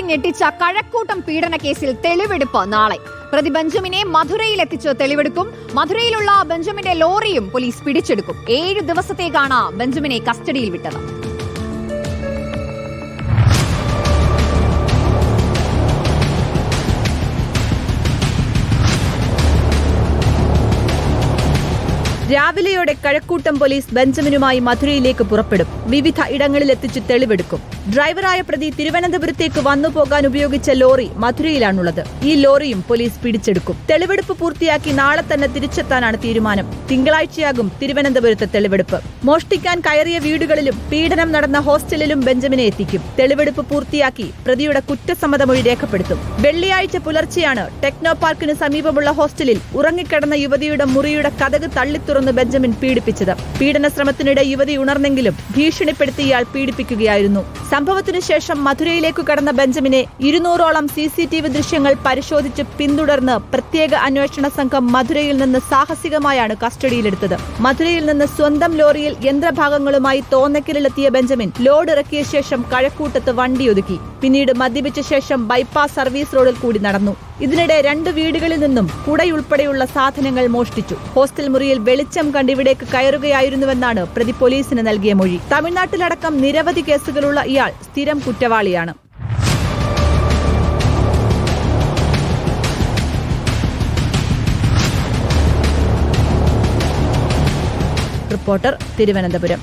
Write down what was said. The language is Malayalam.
ഞെട്ടിച്ച കഴക്കൂട്ടം പീഡന കേസിൽ തെളിവെടുപ്പ് നാളെ. പ്രതി ബെഞ്ചമിനെ മധുരയിൽ എത്തിച്ച് തെളിവെടുക്കും. മധുരയിലുള്ള ബെഞ്ചമിന്റെ ലോറിയും പോലീസ് പിടിച്ചെടുക്കും. 7 ദിവസത്തേക്കാണ് ബെഞ്ചമിനെ കസ്റ്റഡിയിൽ വിട്ടത്. രാവിലെയോടെ കഴക്കൂട്ടം പോലീസ് ബെഞ്ചമിനുമായി മധുരയിലേക്ക് പുറപ്പെടും. വിവിധ ഇടങ്ങളിലെത്തിച്ച് തെളിവെടുക്കും. ഡ്രൈവറായ പ്രതി തിരുവനന്തപുരത്തേക്ക് വന്നുപോകാൻ ഉപയോഗിച്ച ലോറി മധുരയിലാണുള്ളത്. ഈ ലോറിയും പോലീസ് പിടിച്ചെടുക്കും. തെളിവെടുപ്പ് പൂർത്തിയാക്കി നാളെ തന്നെ തിരിച്ചെത്താനാണ് തീരുമാനം. തിങ്കളാഴ്ചയാകും തിരുവനന്തപുരത്തെ തെളിവെടുപ്പ്. മോഷ്ടിക്കാൻ കയറിയ വീടുകളിലും പീഡനം നടന്ന ഹോസ്റ്റലിലും ബെഞ്ചമിനെ എത്തിക്കും. തെളിവെടുപ്പ് പൂർത്തിയാക്കി പ്രതിയുടെ കുറ്റസമ്മതമൊഴി രേഖപ്പെടുത്തും. വെള്ളിയാഴ്ച പുലർച്ചെയാണ് ടെക്നോ പാർക്കിന് സമീപമുള്ള ഹോസ്റ്റലിൽ ഉറങ്ങിക്കിടന്ന യുവതിയുടെ മുറിയുടെ കതക് തള്ളിത്തുറന്ന് ബെഞ്ചമിൻ പീഡിപ്പിച്ചത്. പീഡന ശ്രമത്തിനിടെ യുവതി ഉണർന്നെങ്കിലും ഭീഷണിപ്പെടുത്തി ഇയാൾ പീഡിപ്പിക്കുകയായിരുന്നു. സംഭവത്തിനു ശേഷം മധുരയിലേക്ക് കടന്ന ബെഞ്ചമിനെ 200ഓളം CCTV ദൃശ്യങ്ങൾ പരിശോധിച്ച് പിന്തുടർന്ന് പ്രത്യേക അന്വേഷണ സംഘം മധുരയിൽ നിന്ന് സാഹസികമായാണ് കസ്റ്റഡിയിലെടുത്തത്. മധുരയിൽ നിന്ന് സ്വന്തം ലോറിയിൽ യന്ത്രഭാഗങ്ങളുമായി തോന്നക്കലിലെത്തിയ ബെഞ്ചമിൻ ലോഡ് ഇറക്കിയ ശേഷം കഴക്കൂട്ടത്ത് വണ്ടിയൊതുക്കി. പിന്നീട് മദ്യപിച്ച ശേഷം ബൈപ്പാസ് സർവീസ് റോഡിൽ കൂടി നടന്നു. ഇതിനിടെ 2 വീടുകളിൽ നിന്നും കുടയുൾപ്പെടെയുള്ള സാധനങ്ങൾ മോഷ്ടിച്ചു. ഹോസ്റ്റൽ മുറിയിൽ വെളിച്ചം കണ്ടിവിടേക്ക് കയറുകയായിരുന്നുവെന്നാണ് പ്രതി പോലീസിന് നൽകിയ മൊഴി. തമിഴ്നാട്ടിലടക്കം നിരവധി കേസുകളുള്ള ഇയാൾ സ്ഥിരം കുറ്റവാളിയാണ്. റിപ്പോർട്ടർ, തിരുവനന്തപുരം.